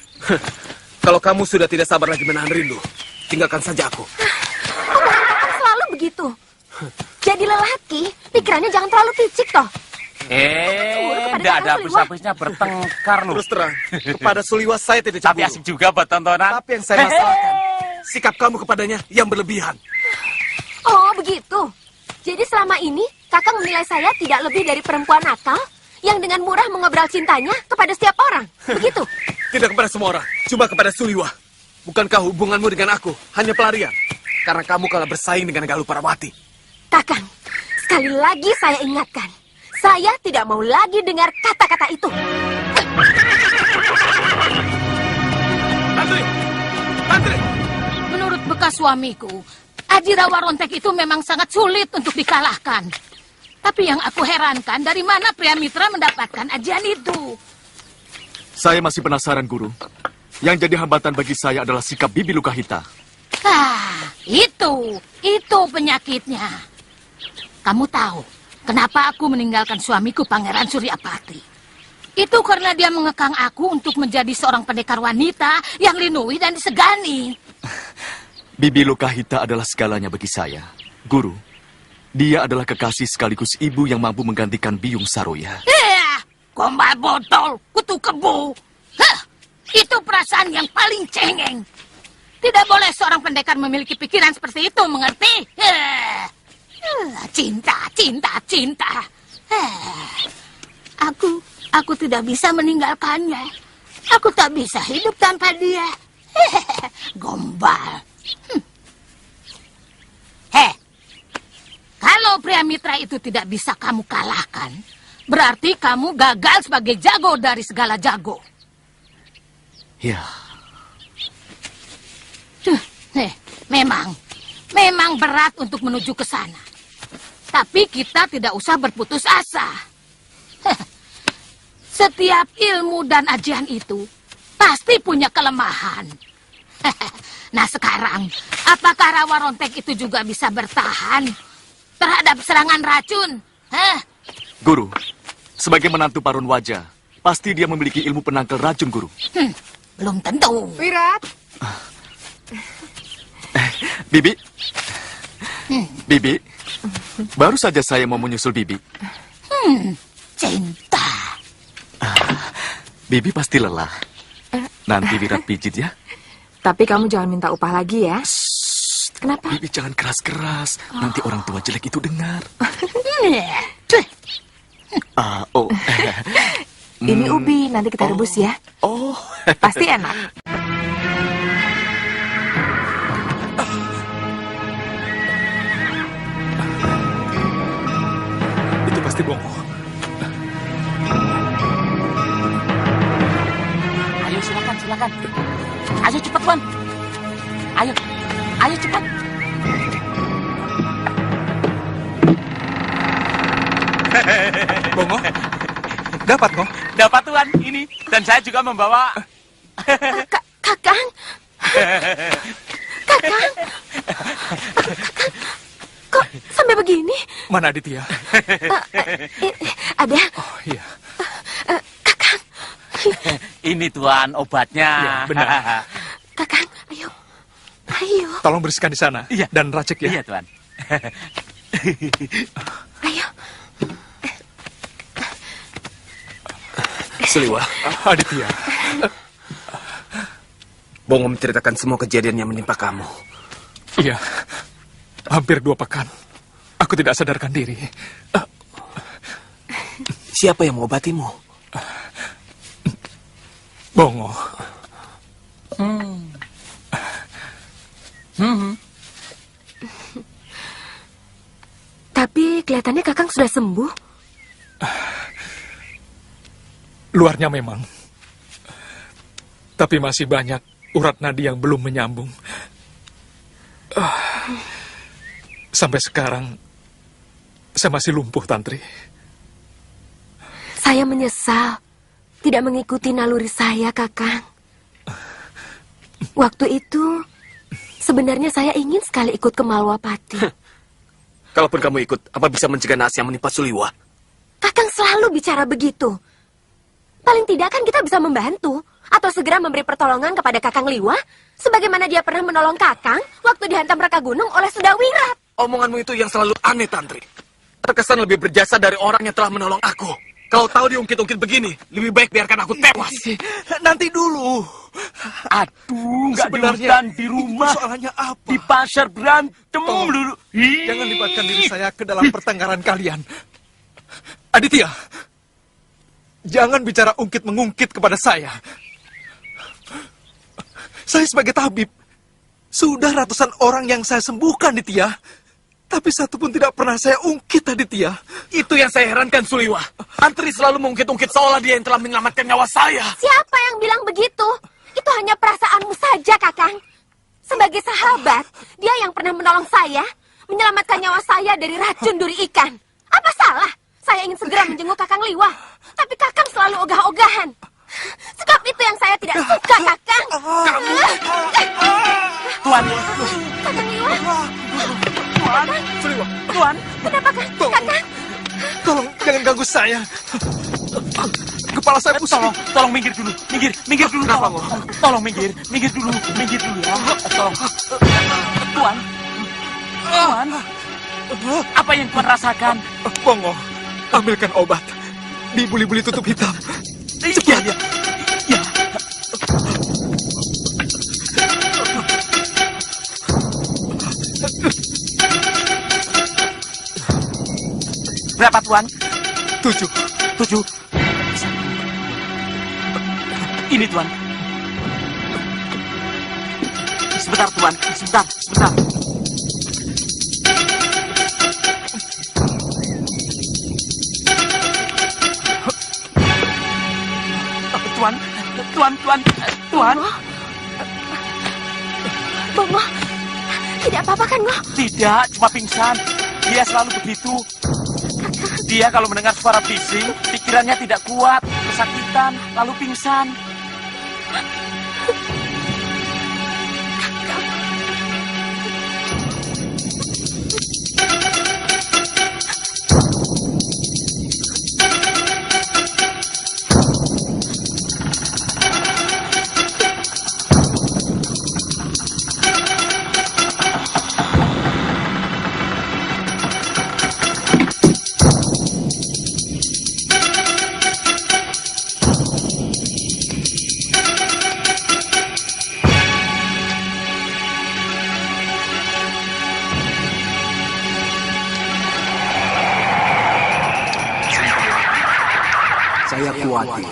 Speaker 8: Kalau kamu sudah tidak sabar lagi menahan rindu, tinggalkan saja aku.
Speaker 16: Kebanyakan selalu begitu. Jadi lelaki, pikirannya jangan terlalu picik toh.
Speaker 13: Tidak ada habis-habisnya bertengkar loh.
Speaker 8: Terus terang, kepada Suliwa saya tidak cemburu.
Speaker 13: Tapi asik juga buat tontonan.
Speaker 8: Tapi yang saya masalahkan, sikap kamu kepadanya yang berlebihan.
Speaker 16: Oh, begitu. Jadi selama ini, Kakang menilai saya tidak lebih dari perempuan nakal yang dengan murah mengobrol cintanya kepada setiap orang. Begitu?
Speaker 8: Tidak kepada semua orang, cuma kepada Suliwa. Bukankah hubunganmu dengan aku hanya pelarian? Karena kamu kalah bersaing dengan Galuh Parawati.
Speaker 16: Kakang, sekali lagi saya ingatkan. Saya tidak mau lagi dengar kata-kata itu.
Speaker 8: Tantri! Tantri!
Speaker 9: Menurut bekas suamiku, Ajirawa Rontek itu memang sangat sulit untuk dikalahkan. Tapi yang aku herankan, dari mana pria mitra mendapatkan ajian itu?
Speaker 7: Saya masih penasaran, Guru. Yang jadi hambatan bagi saya adalah sikap Bibi Lukahita.
Speaker 9: Itu penyakitnya. Kamu tahu, kenapa aku meninggalkan suamiku Pangeran Suryapati? Itu karena dia mengekang aku untuk menjadi seorang pendekar wanita yang linui dan disegani.
Speaker 7: Bibi Lukahita adalah segalanya bagi saya. Guru, dia adalah kekasih sekaligus ibu yang mampu menggantikan Biyung Saroya.
Speaker 9: Gombal botol, kutu kebu. Itu perasaan yang paling cengeng. Tidak boleh seorang pendekar memiliki pikiran seperti itu, mengerti? Cinta. Aku tidak bisa meninggalkannya. Aku tak bisa hidup tanpa dia. Gombal. Kalau pria mitra itu tidak bisa kamu kalahkan, berarti kamu gagal sebagai jago dari segala jago.
Speaker 7: Ya.
Speaker 9: Memang berat untuk menuju ke sana. Tapi kita tidak usah berputus asa. Setiap ilmu dan ajian itu pasti punya kelemahan. Nah sekarang, apakah rawa rontek itu juga bisa bertahan terhadap serangan racun?
Speaker 7: Guru, sebagai menantu Parun Wajah, pasti dia memiliki ilmu penangkal racun, Guru.
Speaker 9: Belum tentu.
Speaker 6: Wirat.
Speaker 7: Bibi. Bibi. Baru saja saya mau menyusul Bibi.
Speaker 9: Cinta.
Speaker 7: Bibi pasti lelah. Nanti Wirat pijit ya.
Speaker 16: Tapi kamu jangan minta upah lagi ya. Kenapa?
Speaker 7: Bibi jangan keras-keras. Nanti orang tua jelek itu dengar.
Speaker 16: Ini ubi, nanti kita rebus ya.
Speaker 7: Oh.
Speaker 16: Pasti enak.
Speaker 8: Itu pasti Bongo.
Speaker 13: Ayo silakan. Ayo cepat, Wan. Ayo cepat.
Speaker 8: Bongo, dapat kok?
Speaker 13: Dapat, Tuan, ini. Dan saya juga membawa...
Speaker 16: Kakang. Kakang. Kok sampai begini?
Speaker 8: Mana Aditya?
Speaker 16: Ada.
Speaker 8: Oh iya.
Speaker 16: Kakang.
Speaker 13: Ini, Tuan, obatnya.
Speaker 8: Ya, benar.
Speaker 16: Kakang, ayo. Ayo.
Speaker 8: Tolong bersihkan di sana.
Speaker 13: Iya.
Speaker 8: Dan racik ya.
Speaker 13: Iya, Tuan.
Speaker 16: Ayo.
Speaker 17: Suliwa.
Speaker 8: Aditya.
Speaker 17: Bongo menceritakan semua kejadian yang menimpa kamu.
Speaker 8: Iya. Hampir 2 pekan. Aku tidak sadarkan diri.
Speaker 17: Siapa yang mengobatimu?
Speaker 8: Bongo.
Speaker 16: Tapi kelihatannya Kakang sudah sembuh.
Speaker 8: Luarnya memang. Tapi masih banyak urat nadi yang belum menyambung. Sampai sekarang, saya masih lumpuh, Tantri.
Speaker 16: Saya menyesal tidak mengikuti naluri saya, Kakang. Waktu itu, sebenarnya saya ingin sekali ikut ke Malwapati.
Speaker 17: Kalaupun kamu ikut, apa bisa mencegah nasi yang menimpa Suliwa?
Speaker 16: Kakang selalu bicara begitu. Paling tidak kan kita bisa membantu atau segera memberi pertolongan kepada Kakang Liwa sebagaimana dia pernah menolong Kakang waktu dihantam Raka Gunung oleh Sudawirat.
Speaker 17: Omonganmu itu yang selalu aneh, Tantri. Terkesan lebih berjasa dari orang yang telah menolong aku. Kalau tahu diungkit-ungkit begini, lebih baik biarkan aku tewas.
Speaker 8: Nanti dulu.
Speaker 13: Aduh, nggak
Speaker 8: sebenarnya
Speaker 13: dihutan, di rumah.
Speaker 8: Soalnya apa?
Speaker 13: Di pasar berantem dulu.
Speaker 8: Jangan libatkan diri saya ke dalam pertengkaran kalian. Aditya, jangan bicara ungkit-mengungkit kepada saya. Saya sebagai tabib, sudah ratusan orang yang saya sembuhkan, Aditya. Tapi satu pun tidak pernah saya ungkit, Aditya.
Speaker 17: Itu yang saya herankan, Suliwa. Antri selalu mengungkit-ungkit seolah dia yang telah menyelamatkan nyawa saya.
Speaker 16: Siapa yang bilang begitu? Itu hanya perasaanmu saja, Kakang. Sebagai sahabat, dia yang pernah menolong saya, menyelamatkan nyawa saya dari racun duri ikan. Apa salah? Saya ingin segera menjenguk Kakang Liwa. Tapi Kakang selalu ogah-ogahan. Sikap itu yang saya tidak suka, Kakang.
Speaker 13: Tuan.
Speaker 16: Kakang Liwa.
Speaker 13: Tuan.
Speaker 8: Suliwa.
Speaker 13: Tuan.
Speaker 16: Kenapa, Kakang?
Speaker 8: Tolong, jangan ganggu saya. Kepala saya pusing.
Speaker 13: Tolong minggir dulu. Minggir dulu. Tolong minggir dulu ya. Tolong. Tuan. Apa yang Tuan rasakan?
Speaker 8: Bongo, ambilkan obat. Di buli-buli tutup hitam.
Speaker 13: Cepat. Ya. Berapa, Tuan?
Speaker 8: 7.
Speaker 13: Ini, Tuan. Sebentar, Tuan. Sebentar. Tuan.
Speaker 16: Bongo, tidak apa-apa kan, Ngo?
Speaker 13: Tidak, cuma pingsan. Dia selalu begitu. Dia kalau mendengar suara bising, pikirannya tidak kuat, kesakitan, lalu pingsan.
Speaker 3: Saya khawatir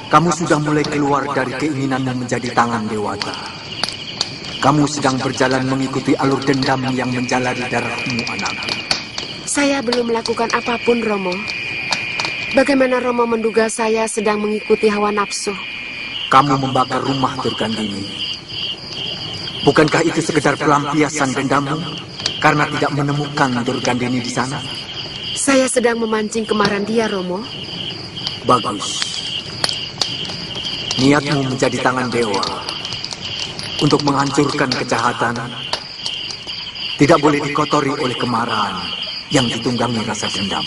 Speaker 3: kamu sudah mulai keluar dari keinginanmu menjadi tangan dewata. Kamu sedang berjalan mengikuti alur dendam yang menjalari darahmu, anakku.
Speaker 4: Saya belum melakukan apapun, Romo. Bagaimana Romo menduga saya sedang mengikuti hawa nafsu?
Speaker 3: Kamu membakar rumah Durgandini. Bukankah itu sekedar pelampiasan dendammu karena tidak menemukan Durgandini di sana?
Speaker 4: Saya sedang memancing kemarahan dia, Romo.
Speaker 3: Bagus. Niatmu menjadi tangan dewa untuk menghancurkan kejahatan tidak boleh dikotori oleh kemarahan yang ditunggangi rasa dendam.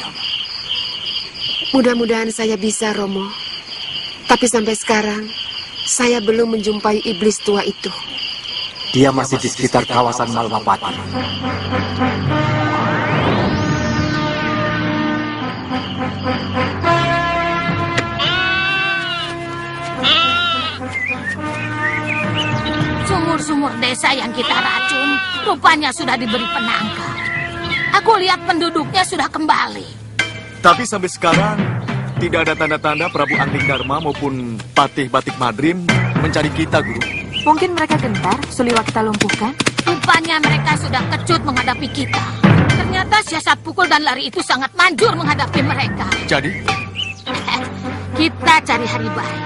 Speaker 4: Mudah-mudahan saya bisa, Romo. Tapi sampai sekarang, saya belum menjumpai iblis tua itu.
Speaker 3: Dia masih di sekitar kawasan Malmapati.
Speaker 9: Sumur-sumur desa yang kita racun rupanya sudah diberi penangkal. Aku lihat penduduknya sudah kembali.
Speaker 7: Tapi sampai sekarang tidak ada tanda-tanda Prabu Angling Dharma maupun Patih Batik Madrim mencari kita, Guru.
Speaker 16: Mungkin mereka gentar, Suliwa kita lumpuhkan.
Speaker 9: Rupanya mereka sudah kecut menghadapi kita. Ternyata siasat pukul dan lari itu sangat manjur menghadapi mereka.
Speaker 7: Jadi?
Speaker 9: Kita cari hari baik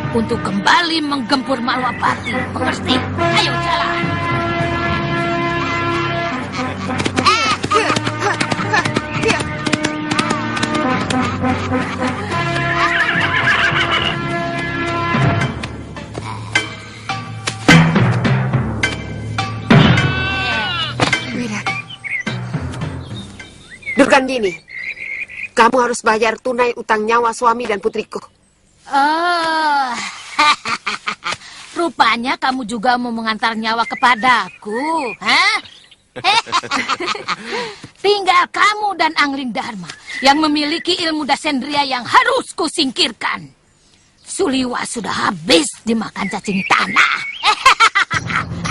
Speaker 9: untuk kembali menggempur Malwapati. Mengerti? Ayo jalan.
Speaker 4: Durgandini, kamu harus bayar tunai utang nyawa suami dan putriku.
Speaker 9: Oh, rupanya kamu juga mau mengantar nyawa kepadaku, hah? Tinggal kamu dan Angling Dharma yang memiliki ilmu dasendria yang harus kusingkirkan. Suliwa sudah habis dimakan cacing tanah.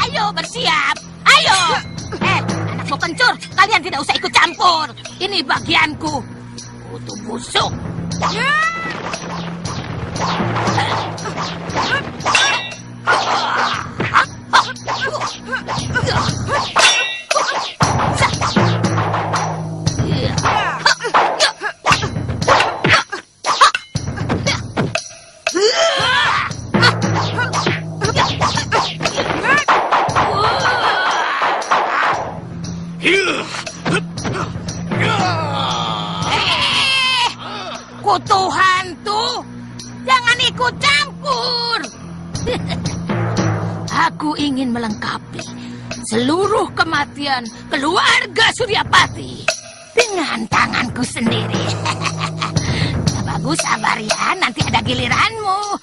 Speaker 9: Ayo bersiap, ayo. Anak mau kencur, kalian tidak usah ikut campur. Ini bagianku. Kutu busuk. Kutu hantu, jangan ikut campur. Aku ingin melengkapi seluruh kematian keluarga Suryapati dengan tanganku sendiri. Bagus, sabar ya, nanti ada giliranmu.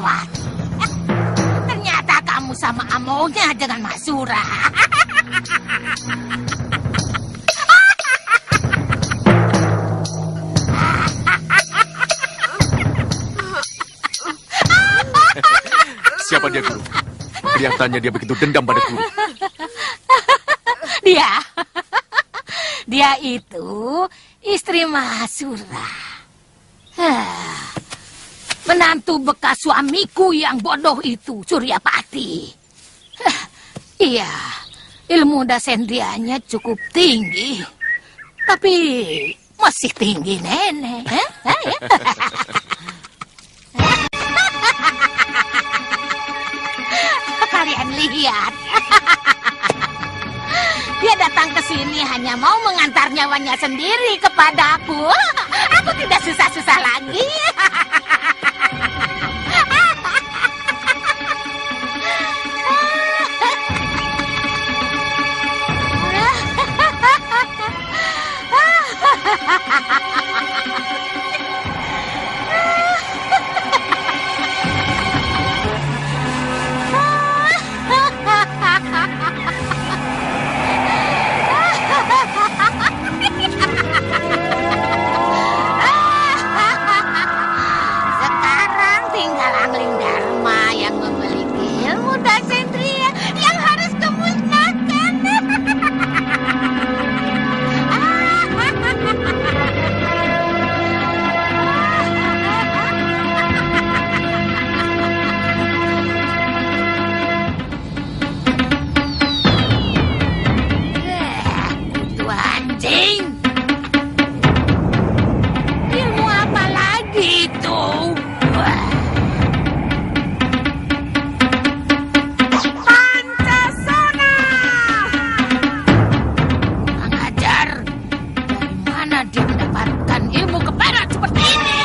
Speaker 9: lewat. Ternyata kamu sama amaunya dengan Mak Surah.
Speaker 7: Siapa dia, Guru? Kelihatannya dia begitu dendam pada Guru.
Speaker 9: Dia itu istri Mak Surah. Menantu bekas suamiku yang bodoh itu, Suryapati. Iya, ilmu dasendrianya cukup tinggi. Tapi masih tinggi nenek. Kalian lihat. Dia datang ke sini hanya mau mengantar nyawanya sendiri kepadaku. Aku tidak susah-susah lagi. Sekarang tinggal Angling Dharma yang memiliki ilmu dasendria yang harus kemusnahkan. Kutu anjing. Ilmu apa lagi itu? Pancasona! Mengajar. Dari mana dia mendapatkan ilmu keperat seperti ini?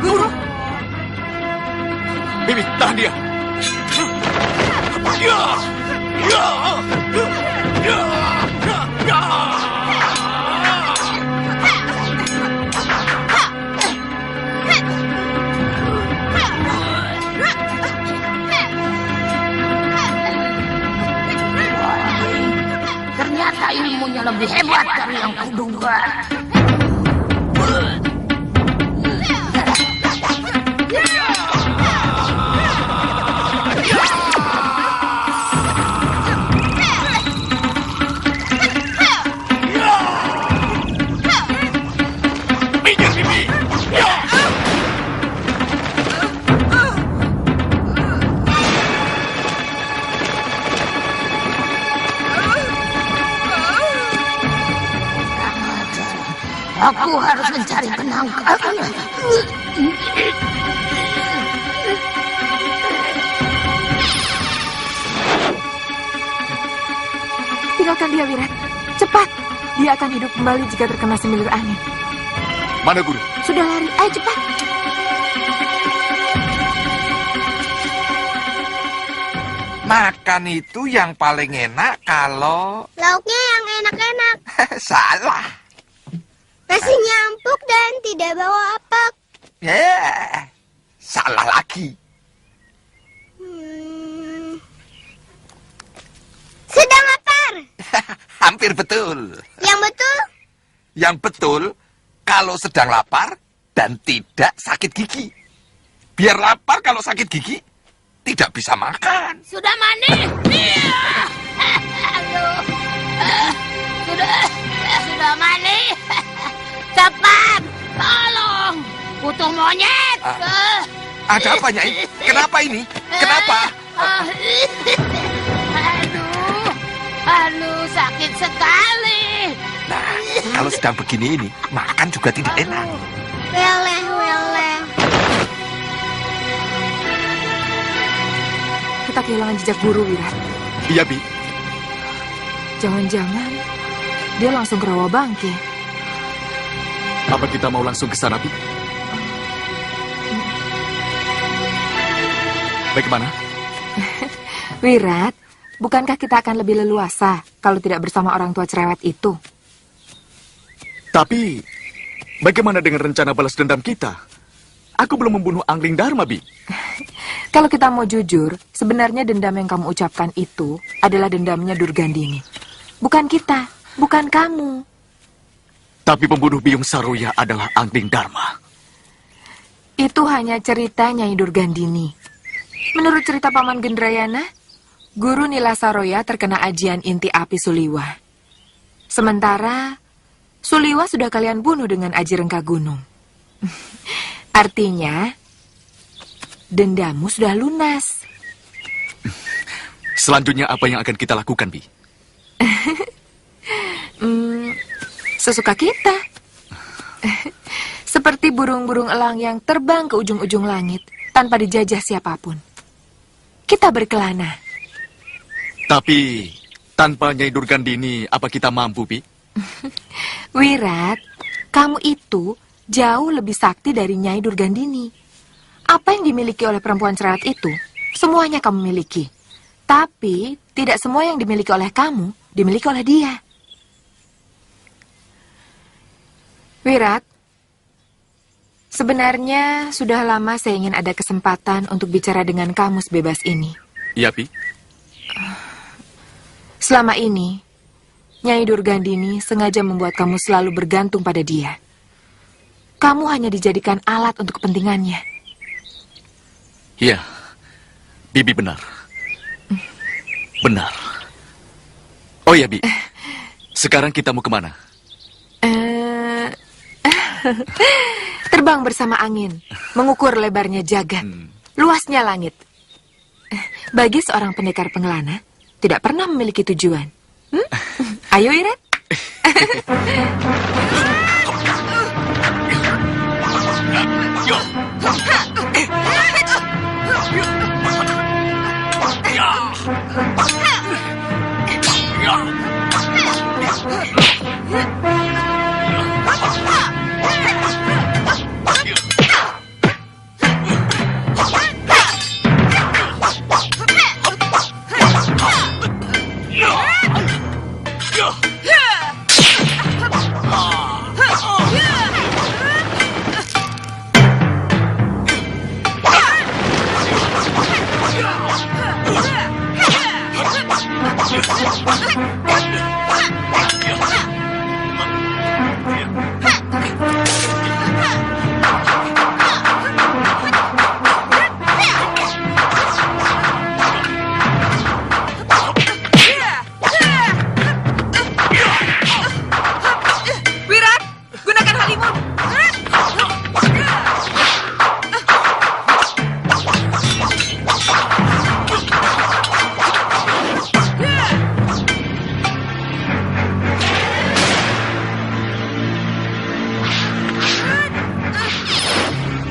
Speaker 7: Guru! Bibi, tahan dia! Ya! Ya! Ya! Ya!
Speaker 9: Ternyata ilmunya lebih hebat dari yang kuduga. Aku harus mencari penangkalnya.
Speaker 16: Tinggalkan dia, Wirat. Cepat. Dia akan hidup kembali jika terkena semilir angin.
Speaker 7: Mana, Guru?
Speaker 16: Sudah lari. Ayo cepat.
Speaker 15: Makan itu yang paling enak kalau...
Speaker 14: Lauknya yang enak-enak.
Speaker 15: Salah.
Speaker 14: Nasinya empuk dan tidak bawa apak.
Speaker 15: Salah lagi.
Speaker 14: Sedang lapar.
Speaker 15: Hampir betul.
Speaker 14: Yang betul?
Speaker 15: Yang betul, kalau sedang lapar dan tidak sakit gigi. Biar lapar kalau sakit gigi, tidak bisa makan.
Speaker 9: Sudah mandi? Iya. Aduh. Sudah mandi? Cepat, tolong. Kutu monyet.
Speaker 15: Ada apa, Nyai? Kenapa ini? Kenapa?
Speaker 9: Aduh, sakit sekali.
Speaker 15: sedang begini ini, makan juga tidak enak.
Speaker 14: Weleh, weleh.
Speaker 16: Kita kehilangan jejak guru, Wirat.
Speaker 7: Iya, Bi.
Speaker 16: Jangan-jangan dia langsung ke rawa bangke.
Speaker 7: Apa kita mau langsung ke sana, Bi? Bagaimana?
Speaker 16: Wirat, bukankah kita akan lebih leluasa kalau tidak bersama orang tua cerewet itu?
Speaker 7: Tapi, bagaimana dengan rencana balas dendam kita? Aku belum membunuh Angling Dharma, Bi.
Speaker 16: Kalau kita mau jujur, sebenarnya dendam yang kamu ucapkan itu adalah dendamnya Durgandini. Bukan kita, bukan kamu.
Speaker 7: Tapi pembunuh Biyung Saroya adalah Angling Dharma.
Speaker 16: Itu hanya cerita Nyai Durgandini. Menurut cerita Paman Gendrayana, Guru Nila Saroya terkena ajian inti api Suliwa. Sementara Suliwa sudah kalian bunuh dengan aji rengka gunung. Artinya, dendammu sudah lunas.
Speaker 7: Selanjutnya apa yang akan kita lakukan, Bi?
Speaker 16: Sesuka kita. Seperti burung-burung elang yang terbang ke ujung-ujung langit tanpa dijajah siapapun. Kita berkelana.
Speaker 7: Tapi, tanpa Nyai Durgandini, apa kita mampu, Bi?
Speaker 16: Wirat, kamu itu jauh lebih sakti dari Nyai Durgandini. Apa yang dimiliki oleh perempuan cerewet itu, semuanya kamu miliki. Tapi, tidak semua yang dimiliki oleh kamu, dimiliki oleh dia. Wirat, sebenarnya sudah lama saya ingin ada kesempatan untuk bicara dengan kamu sebebas ini.
Speaker 7: Iya, Bi.
Speaker 16: Selama ini, Nyai Durgandini sengaja membuat kamu selalu bergantung pada dia. Kamu hanya dijadikan alat untuk kepentingannya.
Speaker 7: Iya, Bibi benar. Benar. Oh ya, Bi. Sekarang kita mau kemana?
Speaker 16: Terbang bersama angin, mengukur lebarnya jagat, luasnya langit. Bagi seorang pendekar pengelana, tidak pernah memiliki tujuan. Ayo, Iret.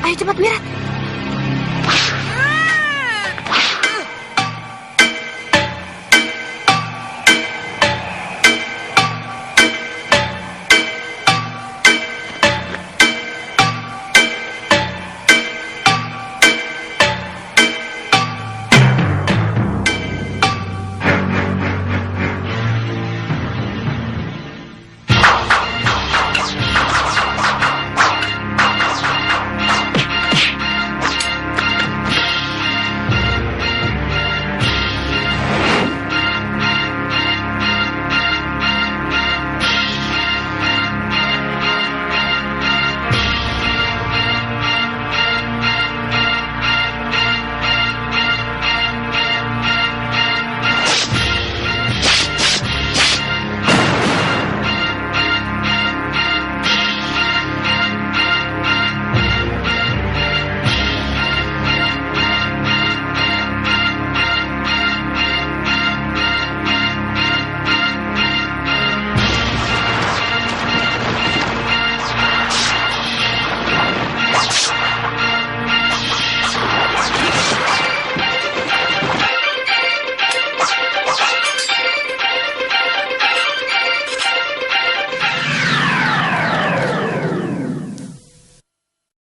Speaker 16: Ayo cepat, Wirat.